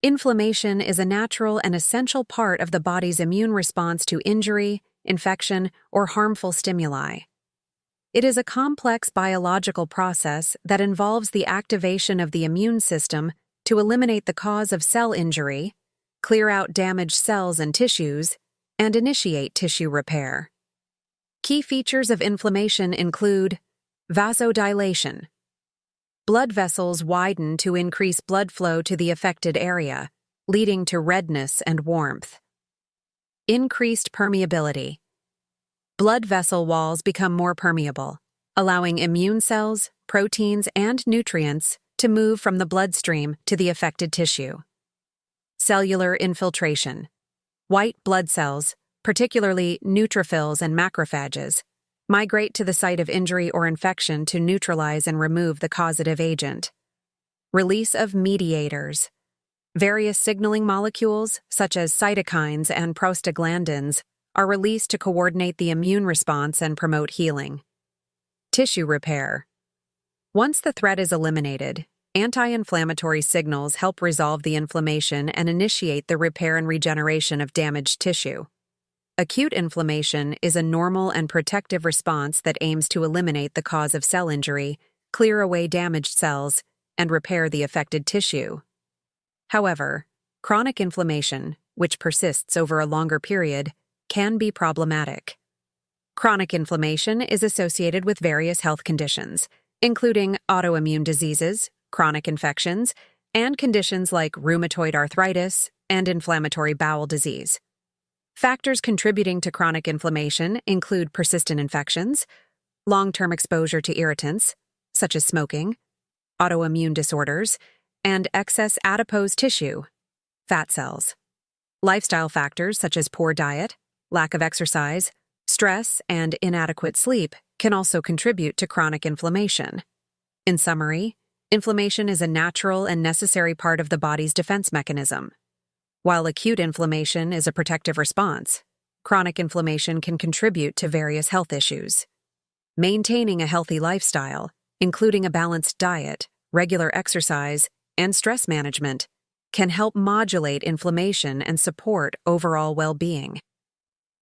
Inflammation is a natural and essential part of the body's immune response to injury, infection, or harmful stimuli. It is a complex biological process that involves the activation of the immune system to eliminate the cause of cell injury, clear out damaged cells and tissues, and initiate tissue repair. Key features of inflammation include vasodilation. Blood vessels widen to increase blood flow to the affected area, leading to redness and warmth. Increased permeability. Blood vessel walls become more permeable, allowing immune cells, proteins, and nutrients to move from the bloodstream to the affected tissue. Cellular infiltration. White blood cells, particularly neutrophils and macrophages, migrate to the site of injury or infection to neutralize and remove the causative agent. Release of mediators. Various signaling molecules, such as cytokines and prostaglandins, are released to coordinate the immune response and promote healing. Tissue repair. Once the threat is eliminated, anti-inflammatory signals help resolve the inflammation and initiate the repair and regeneration of damaged tissue. Acute inflammation is a normal and protective response that aims to eliminate the cause of cell injury, clear away damaged cells, and repair the affected tissue. However, chronic inflammation, which persists over a longer period, can be problematic. Chronic inflammation is associated with various health conditions, including autoimmune diseases, chronic infections, and conditions like rheumatoid arthritis and inflammatory bowel disease. Factors contributing to chronic inflammation include persistent infections, long-term exposure to irritants, such as smoking, autoimmune disorders, and excess adipose tissue, fat cells. Lifestyle factors such as poor diet, lack of exercise, stress, and inadequate sleep can also contribute to chronic inflammation. In summary, inflammation is a natural and necessary part of the body's defense mechanism. While acute inflammation is a protective response, chronic inflammation can contribute to various health issues. Maintaining a healthy lifestyle, including a balanced diet, regular exercise, and stress management, can help modulate inflammation and support overall well-being.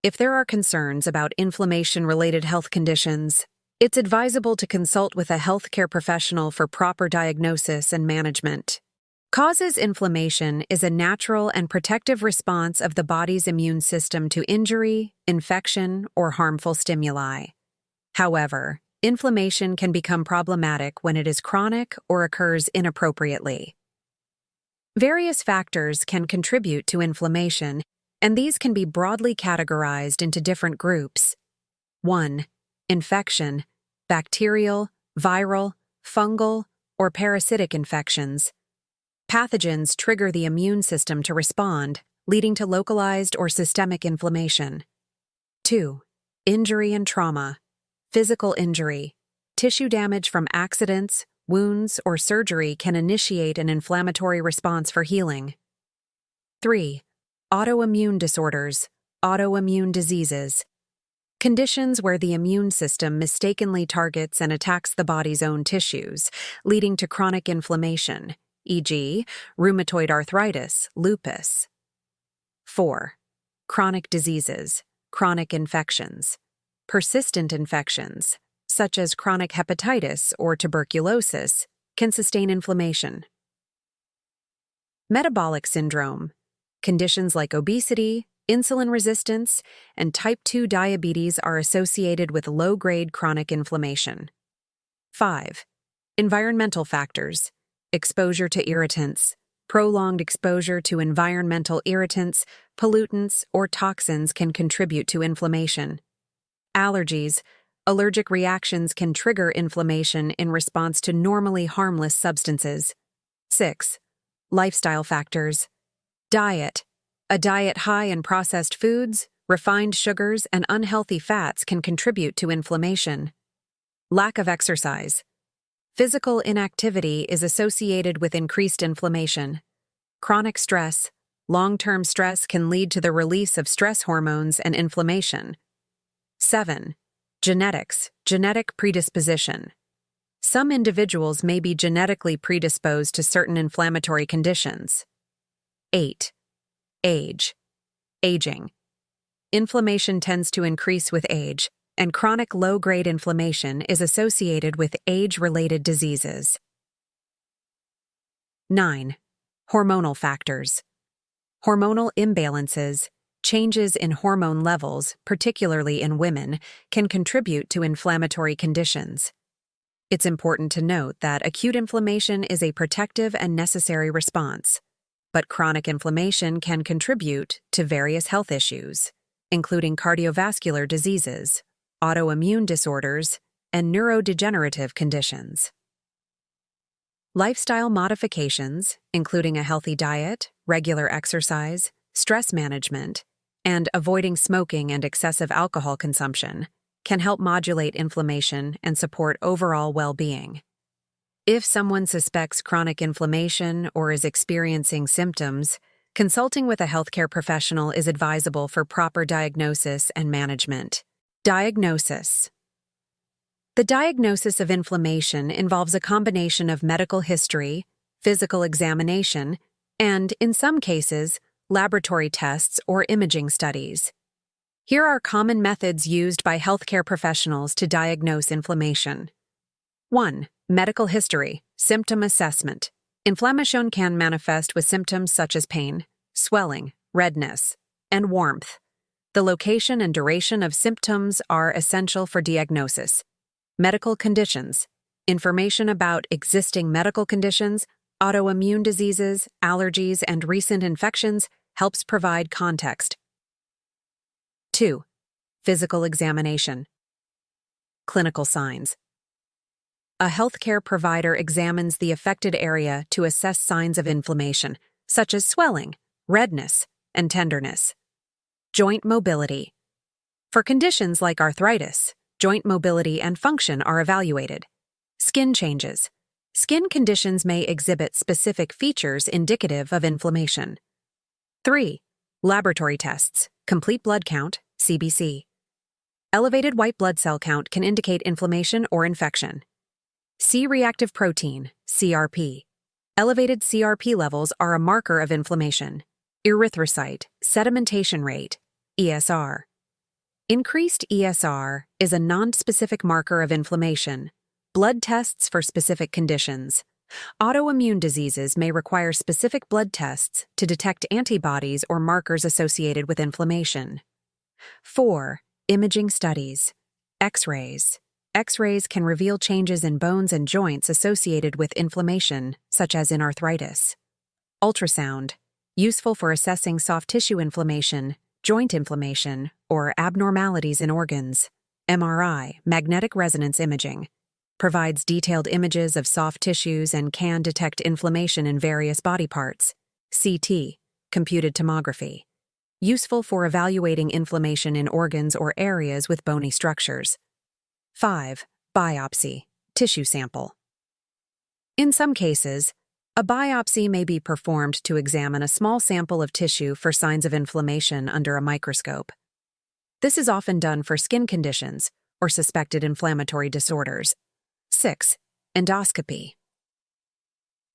If there are concerns about inflammation-related health conditions, it's advisable to consult with a healthcare professional for proper diagnosis and management. Causes inflammation is a natural and protective response of the body's immune system to injury, infection, or harmful stimuli. However, inflammation can become problematic when it is chronic or occurs inappropriately. Various factors can contribute to inflammation, and these can be broadly categorized into different groups. 1. Infection, bacterial, viral, fungal, or parasitic infections. Pathogens trigger the immune system to respond, leading to localized or systemic inflammation. 2. Injury and trauma. Physical injury. Tissue damage from accidents, wounds, or surgery can initiate an inflammatory response for healing. 3. Autoimmune disorders, autoimmune diseases. Conditions where the immune system mistakenly targets and attacks the body's own tissues, leading to chronic inflammation, e.g., rheumatoid arthritis, lupus. 4. Chronic diseases, chronic infections. Persistent infections, such as chronic hepatitis or tuberculosis, can sustain inflammation. Metabolic syndrome. Conditions like obesity, insulin resistance, and type 2 diabetes are associated with low-grade chronic inflammation. 5. Environmental factors. Exposure to irritants. Prolonged exposure to environmental irritants, pollutants, or toxins can contribute to inflammation. Allergies. Allergic reactions can trigger inflammation in response to normally harmless substances. 6. Lifestyle factors. Diet. A diet high in processed foods, refined sugars, and unhealthy fats can contribute to inflammation. Lack of exercise. Physical inactivity is associated with increased inflammation. Chronic stress. Long-term stress can lead to the release of stress hormones and inflammation. 7. Genetics, genetic predisposition. Some individuals may be genetically predisposed to certain inflammatory conditions. 8. Age. Aging. Inflammation tends to increase with age, and chronic low-grade inflammation is associated with age-related diseases. 9. Hormonal factors. Hormonal imbalances, changes in hormone levels, particularly in women, can contribute to inflammatory conditions. It's important to note that acute inflammation is a protective and necessary response, but chronic inflammation can contribute to various health issues, including cardiovascular diseases, autoimmune disorders, and neurodegenerative conditions. Lifestyle modifications, including a healthy diet, regular exercise, stress management, and avoiding smoking and excessive alcohol consumption, can help modulate inflammation and support overall well-being. If someone suspects chronic inflammation or is experiencing symptoms, consulting with a healthcare professional is advisable for proper diagnosis and management. Diagnosis. The diagnosis of inflammation involves a combination of medical history, physical examination, and, in some cases, laboratory tests or imaging studies. Here are common methods used by healthcare professionals to diagnose inflammation. 1. Medical history, symptom assessment. Inflammation can manifest with symptoms such as pain, swelling, redness, and warmth. The location and duration of symptoms are essential for diagnosis. Medical conditions. Information about existing medical conditions, autoimmune diseases, allergies, and recent infections helps provide context. 2. Physical examination. Clinical signs. A healthcare provider examines the affected area to assess signs of inflammation, such as swelling, redness, and tenderness. Joint mobility. For conditions like arthritis, joint mobility and function are evaluated. Skin changes. Skin conditions may exhibit specific features indicative of inflammation. 3. Laboratory tests. Complete blood count, CBC. Elevated white blood cell count can indicate inflammation or infection. C-reactive protein, CRP. Elevated CRP levels are a marker of inflammation. Erythrocyte, sedimentation rate, ESR. Increased ESR is a nonspecific marker of inflammation. Blood tests for specific conditions. Autoimmune diseases may require specific blood tests to detect antibodies or markers associated with inflammation. 4. Imaging studies. X-rays. X-rays can reveal changes in bones and joints associated with inflammation, such as in arthritis. Ultrasound. Useful for assessing soft tissue inflammation, joint inflammation, or abnormalities in organs. MRI, magnetic resonance imaging, provides detailed images of soft tissues and can detect inflammation in various body parts. CT, computed tomography, useful for evaluating inflammation in organs or areas with bony structures. 5. Biopsy, tissue sample. In some cases, a biopsy may be performed to examine a small sample of tissue for signs of inflammation under a microscope. This is often done for skin conditions or suspected inflammatory disorders. 6. Endoscopy.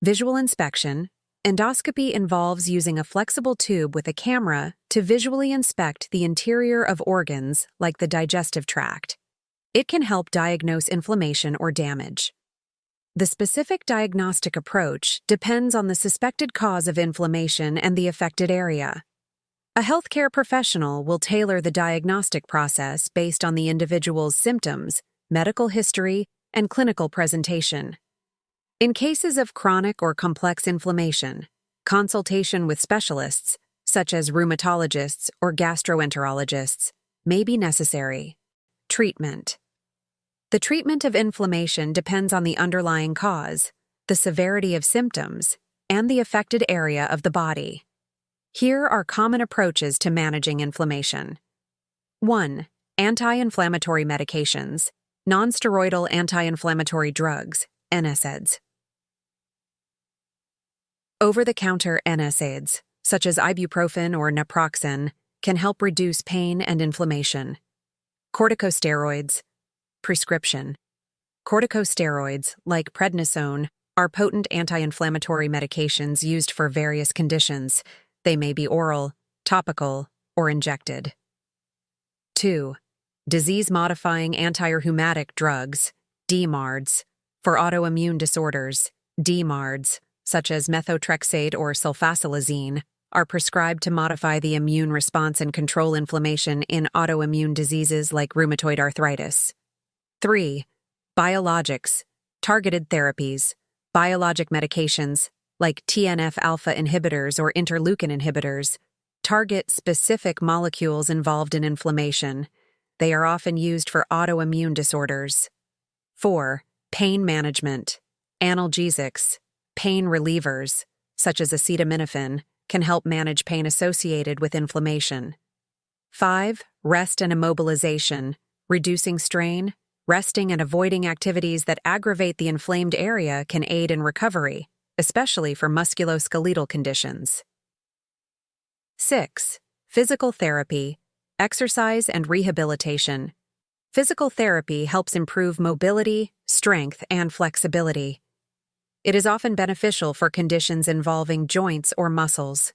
Visual inspection. Endoscopy involves using a flexible tube with a camera to visually inspect the interior of organs like the digestive tract. It can help diagnose inflammation or damage. The specific diagnostic approach depends on the suspected cause of inflammation and the affected area. A healthcare professional will tailor the diagnostic process based on the individual's symptoms, medical history, and clinical presentation. In cases of chronic or complex inflammation, consultation with specialists, such as rheumatologists or gastroenterologists, may be necessary. Treatment. The treatment of inflammation depends on the underlying cause, the severity of symptoms, and the affected area of the body. Here are common approaches to managing inflammation. 1. Anti-inflammatory medications, non-steroidal anti-inflammatory drugs, NSAIDs. Over-the-counter NSAIDs, such as ibuprofen or naproxen, can help reduce pain and inflammation. Corticosteroids. Prescription. Corticosteroids, like prednisone, are potent anti-inflammatory medications used for various conditions, They may be oral, topical, or injected. 2. Disease-modifying antirheumatic drugs, DMARDs, for autoimmune disorders. DMARDs, such as methotrexate or sulfasalazine, are prescribed to modify the immune response and control inflammation in autoimmune diseases like rheumatoid arthritis. 3. Biologics, targeted therapies, biologic medications, like TNF-alpha inhibitors or interleukin inhibitors, target specific molecules involved in inflammation. They are often used for autoimmune disorders. 4. Pain management. Analgesics, pain relievers, such as acetaminophen, can help manage pain associated with inflammation. 5. Rest and immobilization, reducing strain. Resting and avoiding activities that aggravate the inflamed area can aid in recovery, especially for musculoskeletal conditions. 6. Physical therapy, exercise and rehabilitation. Physical therapy helps improve mobility, strength, and flexibility. It is often beneficial for conditions involving joints or muscles.